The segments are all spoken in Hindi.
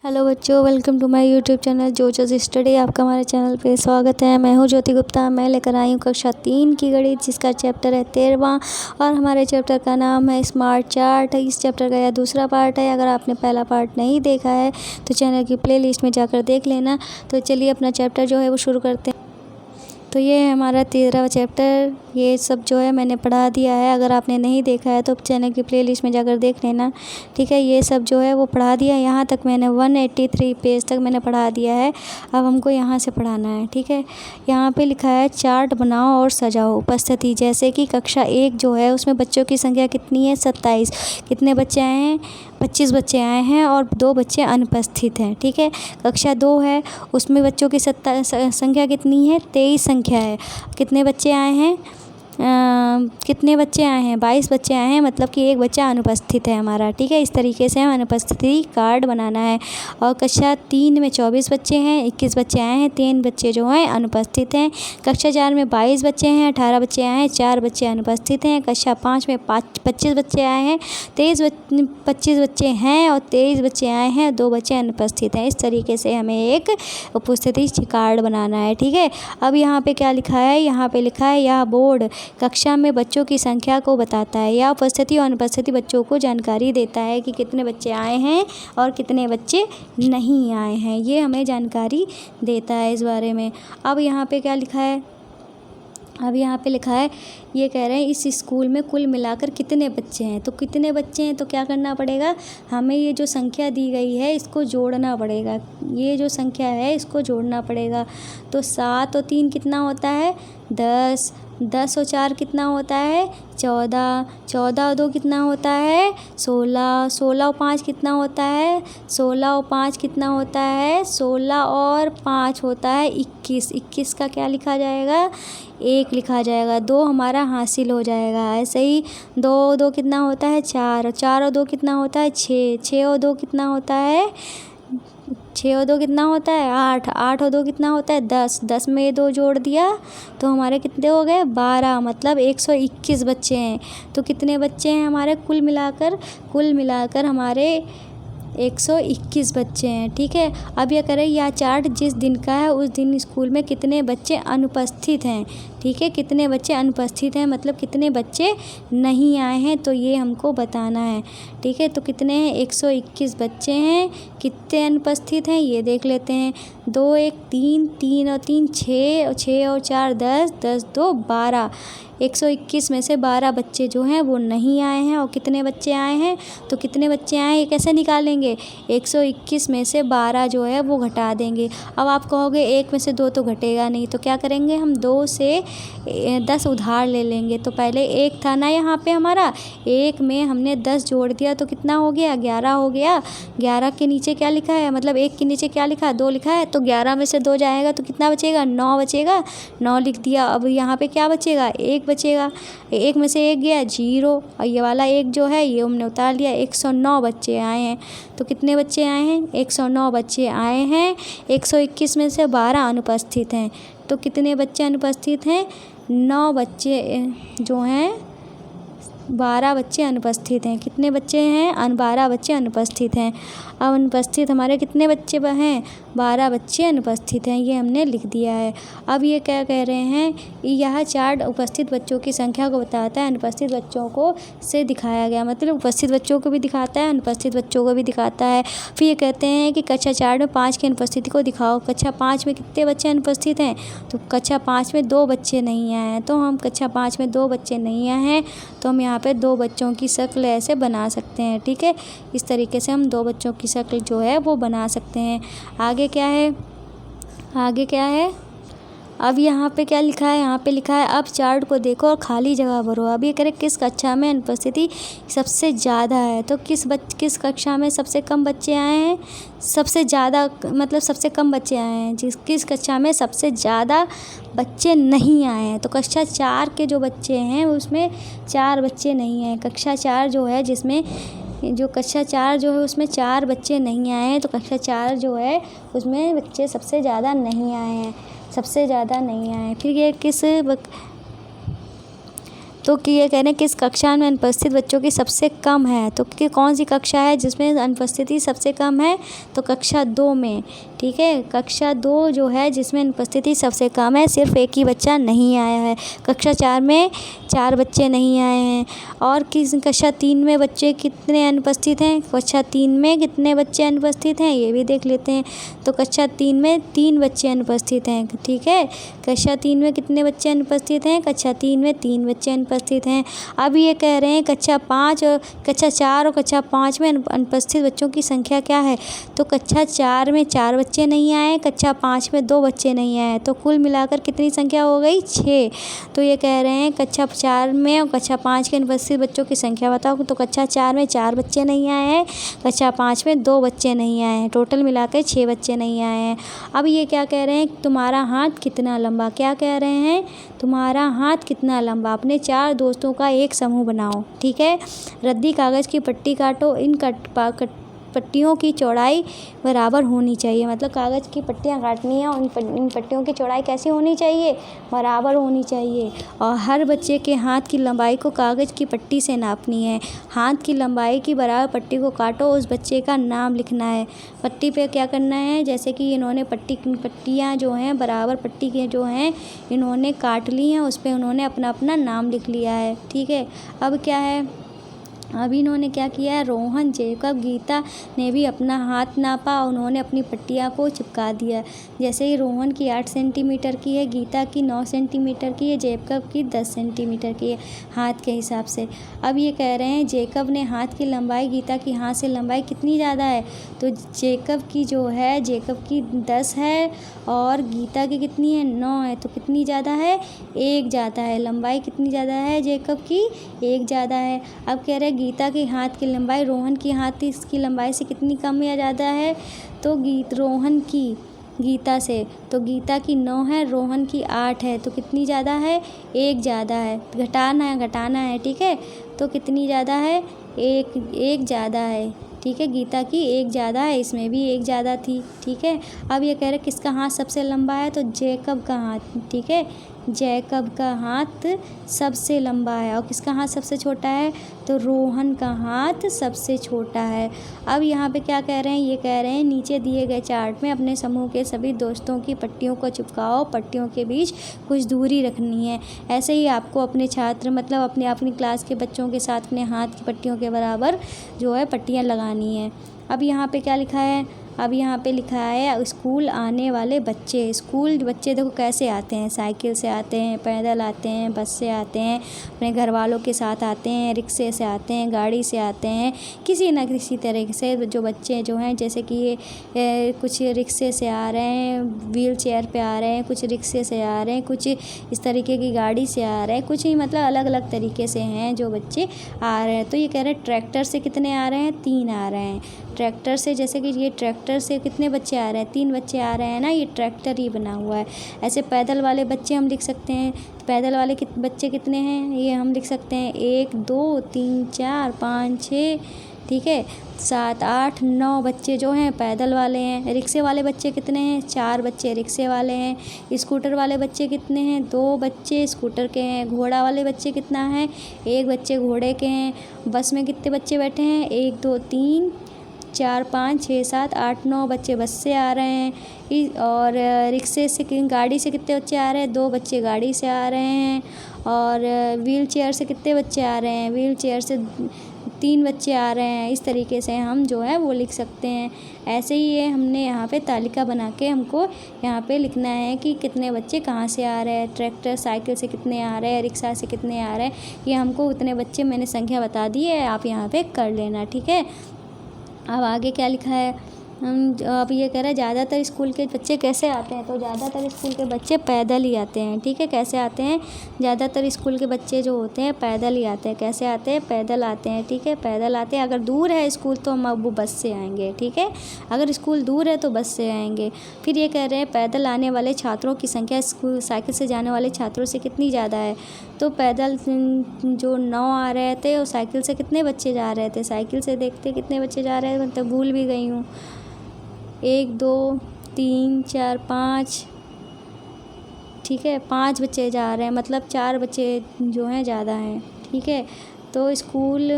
हेलो बच्चों, welcome to my YouTube channel Jojo's study. आपका हमारे चैनल पे स्वागत है। मैं हूं ज्योति गुप्ता। मैं लेकर आई हूं कक्षा 3 की गणित, जिसका चैप्टर है 13वां और हमारे चैप्टर का नाम है स्मार्ट चार्ट। इस चैप्टर का यह दूसरा पार्ट है। अगर आपने पहला पार्ट नहीं देखा है तो चैनल की प्लेलिस्ट में जाकर देख लेना। तो चलिए अपना चैप्टर जो है वो शुरू करते हैं। तो ये है हमारा 13वां चैप्टर। ये सब जो है मैंने पढ़ा दिया है। अगर आपने नहीं देखा है तो चैनल की प्लेलिस्ट में जाकर देख लेना, ठीक है। ये सब जो है वो पढ़ा दिया। यहाँ तक मैंने 183 पेज तक मैंने पढ़ा दिया है। अब हमको यहाँ से पढ़ाना है, ठीक है। यहाँ पे लिखा है चार्ट बनाओ और सजाओ उपस्थिति। जैसे कि कक्षा 1 जो है उसमें बच्चों की संख्या कितनी है? 27। कितने बच्चे आए हैं? 25 बच्चे आए हैं और 2 बच्चे अनुपस्थित हैं, ठीक है। कक्षा 2 है, उसमें बच्चों की संख्या कितनी है? 23 संख्या है। कितने बच्चे आए हैं? कितने बच्चे आए हैं? 22 बच्चे आए हैं, मतलब कि एक बच्चा अनुपस्थित है हमारा, ठीक है। इस तरीके से हमें अनुपस्थिति कार्ड बनाना है। और कक्षा 3 में 24 बच्चे हैं, 21 बच्चे आए हैं, 3 बच्चे जो हैं अनुपस्थित हैं। कक्षा 4 में 22 बच्चे हैं, 18 बच्चे आए हैं, 4 बच्चे अनुपस्थित हैं। कक्षा 5 में 25 बच्चे आए हैं, 25 बच्चे हैं और 23 बच्चे आए हैं, 2 बच्चे अनुपस्थित हैं। इस तरीके से हमें एक उपस्थिति कार्ड बनाना है, ठीक है। अब यहाँ पे क्या लिखा है? यहाँ पे लिखा है यह बोर्ड कक्षा में बच्चों की संख्या को बताता है। यह उपस्थिति और अनुपस्थिति बच्चों को जानकारी देता है कि कितने बच्चे आए हैं और कितने बच्चे नहीं आए हैं। ये हमें जानकारी देता है इस बारे में। अब यहाँ पे क्या लिखा है? अब यहाँ पे लिखा है, ये कह रहे हैं इस स्कूल में कुल मिलाकर कितने बच्चे हैं। तो कितने बच्चे हैं तो क्या करना पड़ेगा? हमें ये जो संख्या दी गई है इसको जोड़ना पड़ेगा। ये जो संख्या है इसको जोड़ना पड़ेगा। तो 7 और 3 कितना होता है? 10। 10 और 4 कितना होता है? 14। 14 और 2 कितना होता है? 16। 16 और 5 कितना होता है? 16 और 5 कितना होता है? 16 और 5 होता है 21। 21 का क्या लिखा जाएगा? 1 लिखा जाएगा। 2 हमारा हासिल हो जाएगा। ऐसे ही 2 और 2 कितना होता है? 4। 4 और 2 कितना होता है? 6। 6 और 2 कितना होता है? 6 और 2 कितना होता है? 8। 8 और 2 कितना होता है? 10। 10 में ये 2 जोड़ दिया तो हमारे कितने हो गए? 12। मतलब 121 बच्चे हैं। तो कितने बच्चे हैं हमारे कुल मिलाकर? कुल मिलाकर हमारे 121 बच्चे हैं, ठीक है। अब यह करें, यह चार्ट जिस दिन का है उस दिन स्कूल में कितने बच्चे अनुपस्थित हैं, ठीक है। कितने बच्चे अनुपस्थित हैं मतलब कितने बच्चे नहीं आए हैं, तो ये हमको बताना है, ठीक है। तो कितने हैं? 121 बच्चे हैं। कितने अनुपस्थित हैं ये देख लेते हैं। 2 1 3, 3 और 3 6, 6 और 4 10, 10 2 12। 121 में से 12 बच्चे जो हैं वो नहीं आए हैं। और कितने बच्चे आए हैं? तो कितने बच्चे आए हैं ये कैसे निकालेंगे? 121 में से 12 जो है वो घटा देंगे। अब आप कहोगे 1 में से 2 तो घटेगा नहीं, तो क्या करेंगे? हम 2 से 10 उधार ले लेंगे। तो पहले 1 था ना यहाँ पे हमारा, 1 में हमने 10 जोड़ दिया तो कितना हो गया? 11 हो गया। 11 के नीचे क्या लिखा है? मतलब 1 के नीचे क्या लिखा है? 2 लिखा है। तो 11 में से 2 जाएगा तो कितना बचेगा? 9 बचेगा। 9 लिख दिया। अब यहाँ पे क्या बचेगा? 1 बचेगा। 1 में से 1 गया 0 और ये वाला 1 जो है ये हमने उतार लिया। 109 बच्चे आए हैं। तो कितने बच्चे आए हैं? 109 बच्चे आए हैं। 121 में से 12 अनुपस्थित हैं। तो कितने बच्चे अनुपस्थित हैं? 9 बच्चे जो हैं, 12 बच्चे अनुपस्थित हैं। कितने बच्चे हैं? 12 बच्चे अनुपस्थित हैं। अब अनुपस्थित हमारे कितने बच्चे हैं? 12 बच्चे अनुपस्थित हैं। ये हमने लिख दिया है। अब ये क्या कह रहे हैं? यह चार्ट उपस्थित बच्चों की संख्या को बताता है। अनुपस्थित बच्चों को से दिखाया गया, मतलब उपस्थित बच्चों को भी दिखाता है, अनुपस्थित बच्चों को भी दिखाता है। फिर ये कहते हैं कि कक्षा 4 में 5 की अनुपस्थिति को दिखाओ। कक्षा 5 में कितने बच्चे अनुपस्थित हैं? तो कक्षा 5 में 2 बच्चे नहीं आए हैं। तो हम कक्षा 5 में 2 बच्चे नहीं आए हैं तो हम यहाँ पे 2 बच्चों की शक्ल ऐसे बना सकते हैं, ठीक है। इस तरीके से हम 2 बच्चों की शक्ल जो है वो बना सकते हैं। आगे क्या है? आगे क्या है? अब यहाँ पे क्या लिखा है? यहाँ पे लिखा है अब चार्ट को देखो और खाली जगह भरो। अब ये करें किस कक्षा में अनुपस्थिति सबसे ज़्यादा है। तो किस कक्षा में सबसे कम बच्चे आए हैं? सबसे ज़्यादा मतलब सबसे कम बच्चे आए हैं। किस कक्षा में सबसे ज़्यादा बच्चे नहीं आए हैं? तो कक्षा 4 के जो बच्चे हैं उसमें 4 बच्चे नहीं हैं। कक्षा 4 जो है जिसमें जो कक्षा 4 जो है उसमें 4 बच्चे नहीं आए हैं। तो कक्षा 4 जो है उसमें बच्चे सबसे ज़्यादा नहीं आए हैं, सबसे ज़्यादा नहीं आए। फिर ये तो कि ये कह रहे हैं किस कक्षा में अनुपस्थित बच्चों की सबसे कम है, तो कि कौन सी कक्षा है जिसमें अनुपस्थिति सबसे कम है, तो कक्षा 2 में। ठीक है, कक्षा 2 जो है जिसमें अनुपस्थिति सबसे कम है, सिर्फ एक ही बच्चा नहीं आया है। कक्षा 4 में 4 बच्चे नहीं आए हैं। और किस कक्षा 3 में बच्चे कितने अनुपस्थित हैं, कक्षा 3 में कितने बच्चे अनुपस्थित हैं ये भी देख लेते हैं। तो कक्षा 3 में 3 बच्चे अनुपस्थित हैं। ठीक है, कक्षा 3 में कितने बच्चे अनुपस्थित हैं, कक्षा 3 में 3 बच्चे अनुपस्थित हैं। अब ये कह रहे हैं कक्षा 5 और कक्षा 4 और कक्षा 5 में अनुपस्थित बच्चों की संख्या क्या है, तो कक्षा 4 में 4 बच्चे नहीं आए, कक्षा 5 में 2 बच्चे नहीं आए, तो कुल मिलाकर कितनी संख्या हो गई, 6। तो ये कह रहे हैं कक्षा 4 में और कक्षा 5 के अनुपस्थित बच्चों की संख्या बताओ, तो कक्षा 4 में 4 बच्चे नहीं आए हैं, कक्षा 5 में 2 बच्चे नहीं आए हैं, टोटल मिलाकर 6 बच्चे नहीं आए हैं। अब ये क्या कह रहे हैं, तुम्हारा हाथ कितना लंबा, क्या कह रहे हैं, तुम्हारा हाथ कितना लंबा। अपने 4 दोस्तों का एक समूह बनाओ। ठीक है, रद्दी कागज़ की पट्टी काटो, इन पट्टियों की चौड़ाई बराबर होनी चाहिए। मतलब कागज़ की पट्टियाँ काटनी है और इन पट्टियों की चौड़ाई कैसी होनी चाहिए, बराबर होनी चाहिए। और हर बच्चे के हाथ की लंबाई को कागज़ की पट्टी से नापनी है। हाथ की लंबाई की बराबर पट्टी को काटो, उस बच्चे का नाम लिखना है। पट्टी पे क्या करना है, जैसे कि इन्होंने पट्टियाँ जो हैं बराबर पट्टी के जो हैं इन्होंने काट ली हैं, उस पर उन्होंने अपना अपना नाम लिख लिया है। ठीक है, अब क्या है, अभी इन्होंने क्या किया है, रोहन, जेकब, गीता ने भी अपना हाथ नापा, उन्होंने अपनी पट्टियाँ को चिपका दिया। जैसे ही रोहन की 8 सेंटीमीटर की है, गीता की 9 सेंटीमीटर की है, जेकब की 10 सेंटीमीटर की है हाथ के हिसाब से। अब ये कह रहे हैं जेकब ने हाथ की लंबाई गीता की हाथ से लंबाई कितनी ज़्यादा है, तो जेकब की जो है जेकब की 10 है और गीता की कितनी है, 9 है, तो कितनी ज़्यादा है, 1 ज़्यादा है। लंबाई कितनी ज़्यादा है जेकब की, 1 ज़्यादा है। अब कह रहे हैं गीता के हाथ की लंबाई रोहन की हाथ इसकी लंबाई से कितनी कम या ज़्यादा है, तो रोहन की गीता से, तो गीता की 9 है, रोहन की 8 है, तो कितनी ज़्यादा है, 1 ज़्यादा है। घटाना है। ठीक है, तो कितनी ज़्यादा है, 1 ज़्यादा है। ठीक है, गीता की 1 ज़्यादा है, इसमें भी 1 ज़्यादा थी। ठीक है, अब ये कह रहे किसका हाथ सबसे लंबा है, तो जेकब का हाथ। ठीक है, जैकब का हाथ सबसे लंबा है। और किसका हाथ सबसे छोटा है, तो रोहन का हाथ सबसे छोटा है। अब यहाँ पे क्या कह रहे हैं, ये कह रहे हैं नीचे दिए गए चार्ट में अपने समूह के सभी दोस्तों की पट्टियों को चिपकाओ, पट्टियों के बीच कुछ दूरी रखनी है। ऐसे ही आपको अपने छात्र मतलब अपनी क्लास के बच्चों के साथ अपने हाथ की पट्टियों के बराबर जो है पट्टियाँ लगानी है। अब यहाँ पे क्या लिखा है, अब यहाँ पे लिखा है स्कूल आने वाले बच्चे। स्कूल बच्चे देखो कैसे आते हैं, साइकिल से आते हैं, पैदल आते हैं, बस से आते हैं, अपने घर वालों के साथ आते हैं, रिक्शे से आते हैं, गाड़ी से आते हैं, किसी न किसी तरीके से जो बच्चे जो हैं जैसे कि ये कुछ रिक्शे से आ रहे हैं, व्हील चेयर पे आ रहे हैं, कुछ रिक्शे से आ रहे हैं, कुछ इस तरीके की गाड़ी से आ रहे हैं, कुछ ही मतलब अलग अलग तरीके से हैं जो बच्चे आ रहे हैं। तो ये कह रहे हैं ट्रैक्टर से कितने आ रहे हैं, 3 आ रहे हैं। ट्रैक्टर से जैसे कि ये ट्रैक्टर से कितने बच्चे आ रहे हैं, 3 बच्चे आ रहे हैं ना, ये ट्रैक्टर ही बना हुआ है। ऐसे पैदल वाले बच्चे हम लिख सकते हैं, पैदल वाले बच्चे कितने हैं, ये हम लिख सकते हैं 1 2 3 4 5 6, ठीक है, 7 8 9 बच्चे जो हैं पैदल वाले हैं। रिक्शे वाले बच्चे कितने हैं, 4 बच्चे रिक्शे वाले हैं। स्कूटर वाले बच्चे कितने हैं, 2 बच्चे स्कूटर के हैं। घोड़ा वाले बच्चे कितना है, 1 बच्चे घोड़े के हैं। बस में कितने बच्चे बैठे हैं, 1 2 3 4 5 6 7 8 9 बच्चे बस से आ रहे हैं। और रिक्शे से गाड़ी से कितने बच्चे आ रहे हैं, 2 बच्चे गाड़ी से आ रहे हैं। और व्हील चेयर से कितने बच्चे आ रहे हैं, व्हील चेयर से 3 बच्चे आ रहे हैं। इस तरीके से हम जो है वो लिख सकते हैं। ऐसे ही ये हमने यहाँ पे तालिका बना के हमको यहाँ पे लिखना है कि कितने बच्चे कहाँ से आ रहे हैं, ट्रैक्टर साइकिल से कितने आ रहे हैं, रिक्शा से कितने आ रहे हैं। ये हमको उतने बच्चे मैंने संख्या बता दी है, आप यहाँ पे कर लेना, ठीक है। अब आगे क्या लिखा है, अब ये कह रहा है ज़्यादातर स्कूल के बच्चे कैसे आते हैं, तो ज़्यादातर स्कूल के बच्चे पैदल ही आते हैं, ठीक है। कैसे आते हैं, ज़्यादातर स्कूल के बच्चे जो होते हैं पैदल ही आते हैं। कैसे आते हैं, पैदल आते हैं, ठीक है, पैदल आते हैं। अगर दूर है स्कूल तो हम अब वो बस से आएंगे, ठीक है। अगर स्कूल दूर है तो बस से आएंगे। फिर ये कह रहे हैं पैदल आने वाले छात्रों की संख्या स्कूल साइकिल से जाने वाले छात्रों से कितनी ज़्यादा है, तो पैदल जो 9 आ रहे थे और साइकिल से कितने बच्चे जा रहे थे, साइकिल से देखते कितने बच्चे जा रहे थे, मतलब भूल भी गई हूँ। 1 2 3 4 5 ठीक है। 5 बच्चे जा रहे हैं, मतलब 4 बच्चे जो हैं ज़्यादा हैं, ठीक है। तो स्कूल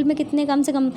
में कितने कम से कम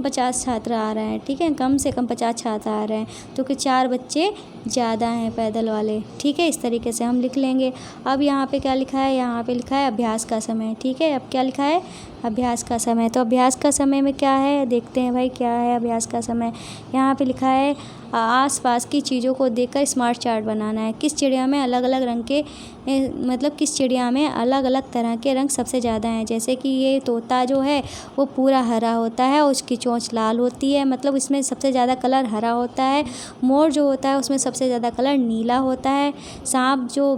50 छात्र आ रहे हैं, ठीक है। कम से कम 50 छात्र आ रहे हैं, तो कि 4 बच्चे ज़्यादा हैं पैदल वाले, ठीक है। इस तरीके से हम लिख लेंगे। अब यहाँ पे क्या लिखा है, यहाँ पे लिखा है अभ्यास का समय, ठीक है। अब क्या लिखा है, अभ्यास का समय। तो अभ्यास का समय में क्या है, देखते हैं भाई क्या है अभ्यास का समय। यहाँ पे लिखा है आसपास की चीज़ों को देखकर स्मार्ट चार्ट बनाना है। किस चिड़िया में अलग अलग रंग के मतलब किस चिड़िया में अलग अलग तरह के रंग सबसे ज़्यादा हैं। जैसे कि ये तोता जो है वो पूरा हरा होता है, उसकी चोंच लाल होती है, मतलब इसमें सबसे ज़्यादा कलर हरा होता है। मोर जो होता है उसमें सबसे ज़्यादा कलर नीला होता है।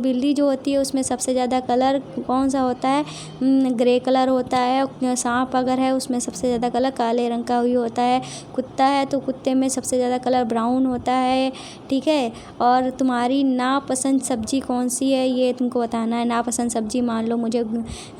बिल्ली जो होती है उसमें सबसे ज़्यादा कलर कौन सा होता है, ग्रे कलर होता है। सांप अगर है उसमें सबसे ज़्यादा कलर काले रंग का ही होता है। कुत्ता है तो कुत्ते में सबसे ज़्यादा कलर ब्राउन होता है, ठीक है। और तुम्हारी नापसंद सब्ज़ी कौन सी है ये तुमको बताना है। नापसंद सब्ज़ी, मान लो मुझे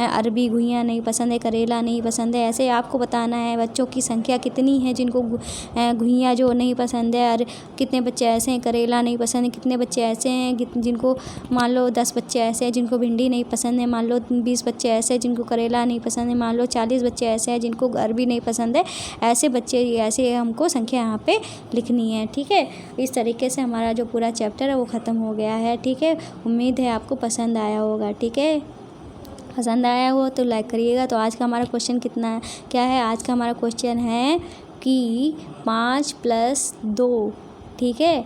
अरबी घुइयाँ नहीं पसंद है, करेला नहीं पसंद है, ऐसे आपको बताना है। बच्चों की संख्या कितनी है जिनको घुइयाँ जो नहीं पसंद है, और कितने बच्चे ऐसे हैं करेला नहीं पसंद है, कितने बच्चे ऐसे हैं जिनको मान लो 10 बच्चे ऐसे हैं जिनको भिंडी नहीं पसंद है, मान लो 20 बच्चे ऐसे हैं जिनको करेला नहीं पसंद है, मान लो 40 बच्चे ऐसे हैं जिनको अरबी नहीं पसंद है। ऐसे हमको संख्या यहाँ पे लिखनी है, ठीक है। इस तरीके से हमारा जो पूरा चैप्टर है वो ख़त्म हो गया है, ठीक है। उम्मीद है आपको पसंद आया होगा, ठीक है। पसंद आया हो तो लाइक करिएगा। तो आज का हमारा क्वेश्चन क्या है, आज का हमारा क्वेश्चन है कि 5 + 2, ठीक है,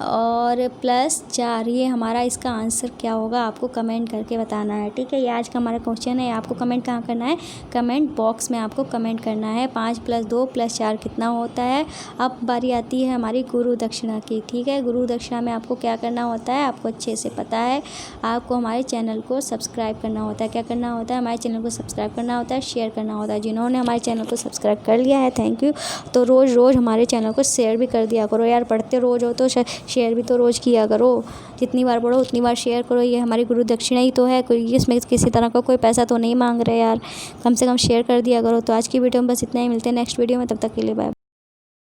और +4, ये हमारा इसका आंसर क्या होगा आपको कमेंट करके बताना है, ठीक है। ये आज का हमारा क्वेश्चन है। आपको कमेंट कहाँ करना है, कमेंट बॉक्स में आपको कमेंट करना है 5 + 2 + 4 कितना होता है। अब बारी आती है हमारी गुरु दक्षिणा की, ठीक है। गुरु दक्षिणा में आपको क्या करना होता है, आपको अच्छे से पता है। आपको हमारे चैनल को सब्सक्राइब करना होता है। क्या करना होता है, हमारे चैनल को सब्सक्राइब करना होता है, शेयर करना होता है। जिन्होंने हमारे चैनल को सब्सक्राइब कर लिया है, थैंक यू। तो रोज़ हमारे चैनल को शेयर भी कर दिया करो यार, पढ़ते रोज़ हो तो शेयर भी तो रोज़ किया करो। जितनी बार पढ़ो उतनी बार शेयर करो। ये हमारी गुरु दक्षिणा ही तो है, कोई इसमें किसी तरह का कोई पैसा तो नहीं मांग रहे यार, कम से कम शेयर कर दिया करो। तो आज की वीडियो में बस इतना ही, मिलते हैं नेक्स्ट वीडियो में, तब तक के लिए बाय।